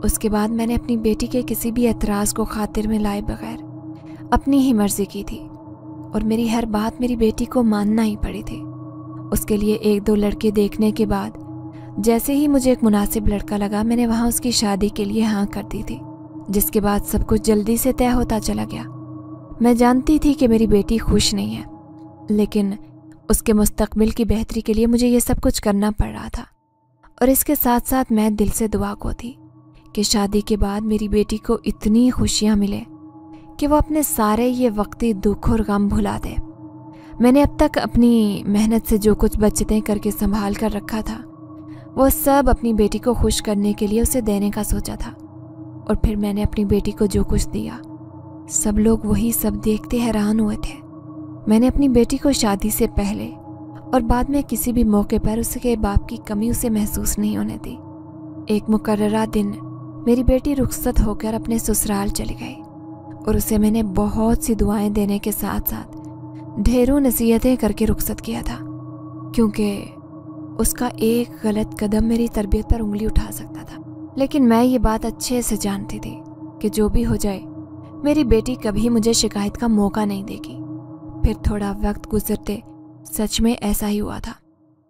उसके बाद मैंने अपनी बेटी के किसी भी एतराज़ को खातिर में लाए बगैर अपनी ही मर्ज़ी की थी और मेरी हर बात मेरी बेटी को मानना ही पड़ी थी। اس کے لیے 1-2 لڑکے دیکھنے کے بعد جیسے ہی مجھے ایک مناسب لڑکا لگا، میں نے وہاں اس کی شادی کے لیے ہاں کر دی تھی، جس کے بعد سب کچھ جلدی سے طے ہوتا چلا گیا۔ میں جانتی تھی کہ میری بیٹی خوش نہیں ہے، لیکن اس کے مستقبل کی بہتری کے لیے مجھے یہ سب کچھ کرنا پڑ رہا تھا، اور اس کے ساتھ ساتھ میں دل سے دعا گو تھی کہ شادی کے بعد میری بیٹی کو اتنی خوشیاں ملے کہ وہ اپنے سارے یہ وقتی دکھ اور غم بھلا دے۔ میں نے اب تک اپنی محنت سے جو کچھ بچتیں کر کے سنبھال کر رکھا تھا، وہ سب اپنی بیٹی کو خوش کرنے کے لیے اسے دینے کا سوچا تھا، اور پھر میں نے اپنی بیٹی کو جو کچھ دیا، سب لوگ وہی سب دیکھتے حیران ہوئے تھے۔ میں نے اپنی بیٹی کو شادی سے پہلے اور بعد میں کسی بھی موقع پر اس کے باپ کی کمی اسے محسوس نہیں ہونے دی۔ ایک مقررہ دن میری بیٹی رخصت ہو کر اپنے سسرال چلی گئی، اور اسے میں نے بہت سی دعائیں دینے کے ساتھ ساتھ ڈھیروں نصیحتیں کر کے رخصت کیا تھا، کیونکہ اس کا ایک غلط قدم میری تربیت پر انگلی اٹھا سکتا تھا۔ لیکن میں یہ بات اچھے سے جانتی تھی کہ جو بھی ہو جائے میری بیٹی کبھی مجھے شکایت کا موقع نہیں دے گی۔ پھر تھوڑا وقت گزرتے سچ میں ایسا ہی ہوا تھا۔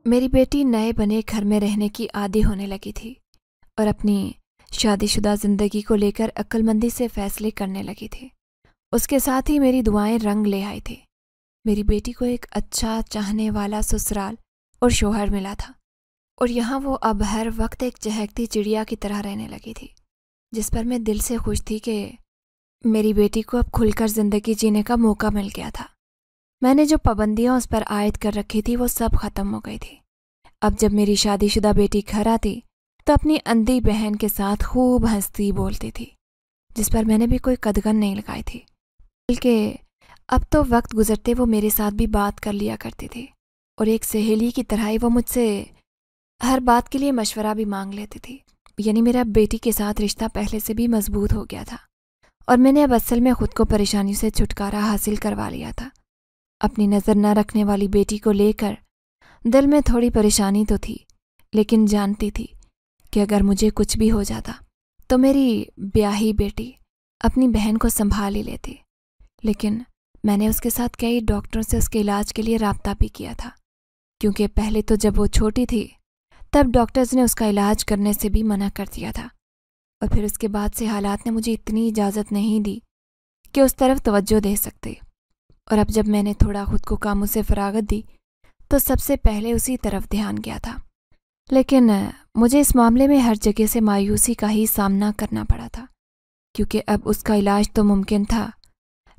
میری بیٹی نئے بنے گھر میں رہنے کی عادی ہونے لگی تھی، اور اپنی شادی شدہ زندگی کو لے کر عقل مندی سے فیصلے کرنے لگی تھی۔ اس کے ساتھ ہی میری دعائیں رنگ لے آئی تھی۔ میری بیٹی کو ایک اچھا چاہنے والا سسرال اور شوہر ملا تھا، اور یہاں وہ اب ہر وقت ایک چہکتی چڑیا کی طرح رہنے لگی تھی، جس پر میں دل سے خوش تھی کہ میری بیٹی کو اب کھل کر زندگی جینے کا موقع مل گیا تھا۔ میں نے جو پابندیاں اس پر عائد کر رکھی تھی وہ سب ختم ہو گئی تھی۔ اب جب میری شادی شدہ بیٹی گھر آتی تو اپنی اندھی بہن کے ساتھ خوب ہنستی بولتی تھی، جس پر میں نے بھی کوئی قدغن نہیں لگائی تھی، بلکہ اب تو وقت گزرتے وہ میرے ساتھ بھی بات کر لیا کرتی تھی، اور ایک سہیلی کی طرح ہی وہ مجھ سے ہر بات کے لیے مشورہ بھی مانگ لیتی تھی۔ یعنی میرا بیٹی کے ساتھ رشتہ پہلے سے بھی مضبوط ہو گیا تھا، اور میں نے اب اصل میں خود کو پریشانی سے چھٹکارا حاصل کروا لیا تھا۔ اپنی نظر نہ رکھنے والی بیٹی کو لے کر دل میں تھوڑی پریشانی تو تھی، لیکن جانتی تھی کہ اگر مجھے کچھ بھی ہو جاتا تو میری بیاہی بیٹی اپنی بہن کو سنبھال ہی لیتی۔ لیکن میں نے اس کے ساتھ کئی ڈاکٹروں سے اس کے علاج کے لیے رابطہ بھی کیا تھا، کیونکہ پہلے تو جب وہ چھوٹی تھی تب ڈاکٹرز نے اس کا علاج کرنے سے بھی منع کر دیا تھا، اور پھر اس کے بعد سے حالات نے مجھے اتنی اجازت نہیں دی کہ اس طرف توجہ دے سکتے، اور اب جب میں نے تھوڑا خود کو کاموں سے فراغت دی تو سب سے پہلے اسی طرف دھیان گیا تھا۔ لیکن مجھے اس معاملے میں ہر جگہ سے مایوسی کا ہی سامنا کرنا پڑا تھا، کیونکہ اب اس کا علاج تو ممکن تھا،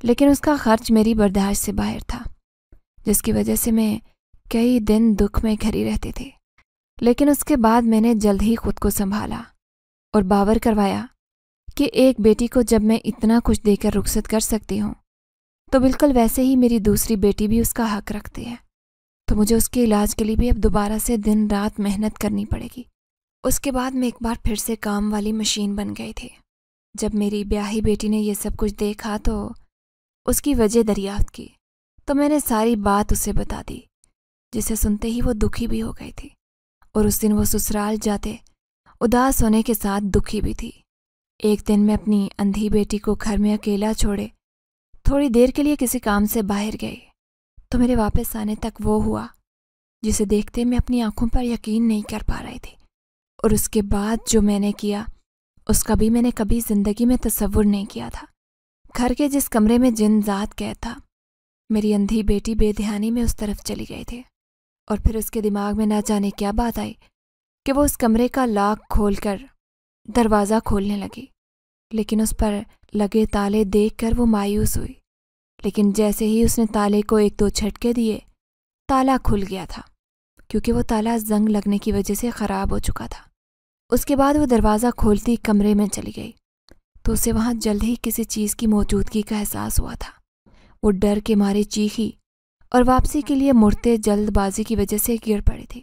لیکن اس کا خرچ میری برداشت سے باہر تھا، جس کی وجہ سے میں کئی دن دکھ میں گھری رہتی تھی۔ لیکن اس کے بعد میں نے جلد ہی خود کو سنبھالا اور باور کروایا کہ ایک بیٹی کو جب میں اتنا کچھ دے کر رخصت کر سکتی ہوں تو بالکل ویسے ہی میری دوسری بیٹی بھی اس کا حق رکھتی ہے، تو مجھے اس کے علاج کے لیے بھی اب دوبارہ سے دن رات محنت کرنی پڑے گی۔ اس کے بعد میں ایک بار پھر سے کام والی مشین بن گئی تھی۔ جب میری بیاہی بیٹی نے یہ سب کچھ دیکھا تو اس کی وجہ دریافت کی، تو میں نے ساری بات اسے بتا دی، جسے سنتے ہی وہ دکھی بھی ہو گئی تھی، اور اس دن وہ سسرال جاتے اداس ہونے کے ساتھ دکھی بھی تھی۔ ایک دن میں اپنی اندھی بیٹی کو گھر میں اکیلا چھوڑے تھوڑی دیر کے لیے کسی کام سے باہر گئی، تو میرے واپس آنے تک وہ ہوا جسے دیکھتے میں اپنی آنکھوں پر یقین نہیں کر پا رہی تھی، اور اس کے بعد جو میں نے کیا اس کا بھی میں نے کبھی زندگی میں تصور نہیں کیا تھا۔ گھر کے جس کمرے میں جن ذات قید تھا، میری اندھی بیٹی بے دھیانی میں اس طرف چلی گئی تھی، اور پھر اس کے دماغ میں نہ جانے کیا بات آئی کہ وہ اس کمرے کا لاک کھول کر دروازہ کھولنے لگی، لیکن اس پر لگے تالے دیکھ کر وہ مایوس ہوئی۔ لیکن جیسے ہی اس نے تالے کو 1-2 جھٹکے دیے، تالا کھل گیا تھا، کیونکہ وہ تالا زنگ لگنے کی وجہ سے خراب ہو چکا تھا۔ اس کے بعد وہ دروازہ کھولتی کمرے میں چلی گئی، تو اسے وہاں جلد ہی کسی چیز کی موجودگی کا احساس ہوا تھا۔ وہ ڈر کے مارے چیخی اور واپسی کے لیے مڑتے جلد بازی کی وجہ سے گر پڑی تھی۔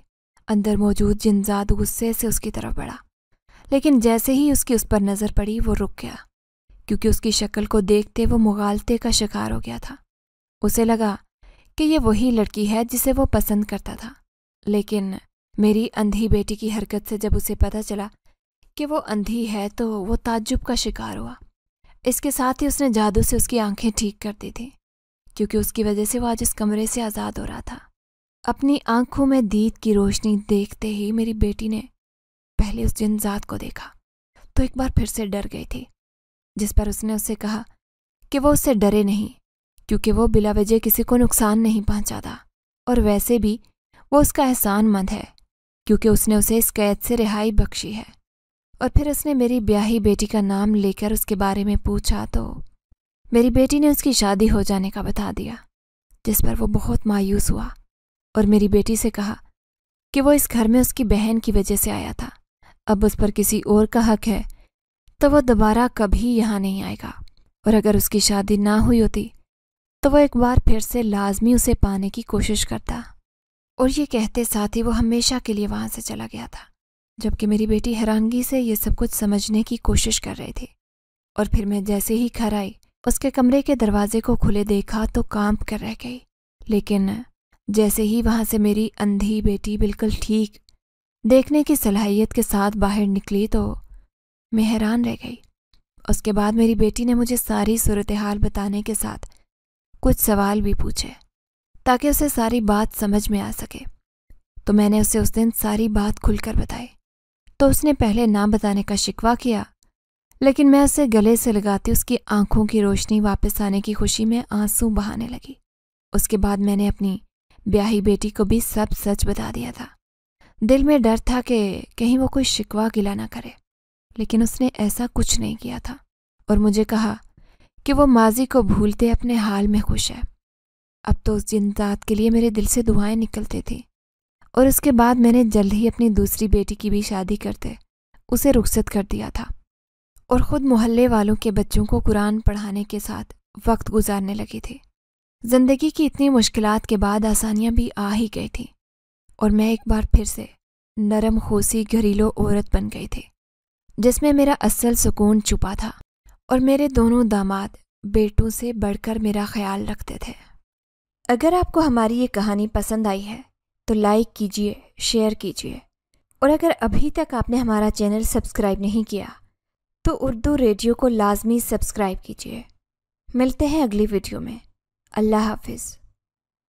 اندر موجود جنزاد غصے سے اس کی طرف بڑھا، لیکن جیسے ہی اس کی اس پر نظر پڑی وہ رک گیا، کیونکہ اس کی شکل کو دیکھتے وہ مغالطے کا شکار ہو گیا تھا۔ اسے لگا کہ یہ وہی لڑکی ہے جسے وہ پسند کرتا تھا، لیکن میری اندھی بیٹی کی حرکت سے جب اسے پتہ چلا کہ وہ اندھی ہے تو وہ تعجب کا شکار ہوا۔ اس کے ساتھ ہی اس نے جادو سے اس کی آنکھیں ٹھیک کر دی تھیں، کیونکہ اس کی وجہ سے وہ آج اس کمرے سے آزاد ہو رہا تھا۔ اپنی آنکھوں میں دید کی روشنی دیکھتے ہی میری بیٹی نے پہلے اس جن ذات کو دیکھا تو ایک بار پھر سے ڈر گئی تھی، جس پر اس نے اسے کہا کہ وہ اس سے ڈرے نہیں، کیونکہ وہ بلا وجہ کسی کو نقصان نہیں پہنچاتا، اور ویسے بھی وہ اس کا احسان مند ہے کیونکہ اس نے اسے اس قید سے رہائی بخشی ہے۔ اور پھر اس نے میری بیاہی بیٹی کا نام لے کر اس کے بارے میں پوچھا تو میری بیٹی نے اس کی شادی ہو جانے کا بتا دیا، جس پر وہ بہت مایوس ہوا اور میری بیٹی سے کہا کہ وہ اس گھر میں اس کی بہن کی وجہ سے آیا تھا، اب اس پر کسی اور کا حق ہے تو وہ دوبارہ کبھی یہاں نہیں آئے گا، اور اگر اس کی شادی نہ ہوئی ہوتی تو وہ ایک بار پھر سے لازمی اسے پانے کی کوشش کرتا۔ اور یہ کہتے ساتھ ہی وہ ہمیشہ کے لیے وہاں سے چلا گیا تھا، جبکہ میری بیٹی حیرانگی سے یہ سب کچھ سمجھنے کی کوشش کر رہی تھی۔ اور پھر میں جیسے ہی گھر آئی، اس کے کمرے کے دروازے کو کھلے دیکھا تو کانپ کر رہ گئی، لیکن جیسے ہی وہاں سے میری اندھی بیٹی بالکل ٹھیک دیکھنے کی صلاحیت کے ساتھ باہر نکلی تو میں حیران رہ گئی۔ اس کے بعد میری بیٹی نے مجھے ساری صورتحال بتانے کے ساتھ کچھ سوال بھی پوچھے تاکہ اسے ساری بات سمجھ میں آ سکے، تو میں نے اسے اس دن ساری بات کھل کر بتائی تو اس نے پہلے نہ بتانے کا شکوہ کیا، لیکن میں اسے گلے سے لگاتی اس کی آنکھوں کی روشنی واپس آنے کی خوشی میں آنسو بہانے لگی۔ اس کے بعد میں نے اپنی بیاہی بیٹی کو بھی سب سچ بتا دیا تھا۔ دل میں ڈر تھا کہ کہیں وہ کوئی شکوہ گلہ نہ کرے، لیکن اس نے ایسا کچھ نہیں کیا تھا اور مجھے کہا کہ وہ ماضی کو بھولتے اپنے حال میں خوش ہے۔ اب تو اس جن ذات کے لیے میرے دل سے دعائیں نکلتی تھیں، اور اس کے بعد میں نے جلد ہی اپنی دوسری بیٹی کی بھی شادی کرتے اسے رخصت کر دیا تھا، اور خود محلے والوں کے بچوں کو قرآن پڑھانے کے ساتھ وقت گزارنے لگی تھی۔ زندگی کی اتنی مشکلات کے بعد آسانیاں بھی آ ہی گئی تھیں، اور میں ایک بار پھر سے نرم خوسی گھریلو عورت بن گئی تھی، جس میں میرا اصل سکون چھپا تھا، اور میرے دونوں داماد بیٹوں سے بڑھ کر میرا خیال رکھتے تھے۔ اگر آپ کو ہماری یہ کہانی پسند آئی ہے تو لائک کیجیے، شیئر کیجیے، اور اگر ابھی تک آپ نے ہمارا چینل سبسکرائب نہیں کیا تو اردو ریڈیو کو لازمی سبسکرائب کیجیے۔ ملتے ہیں اگلی ویڈیو میں۔ اللہ حافظ۔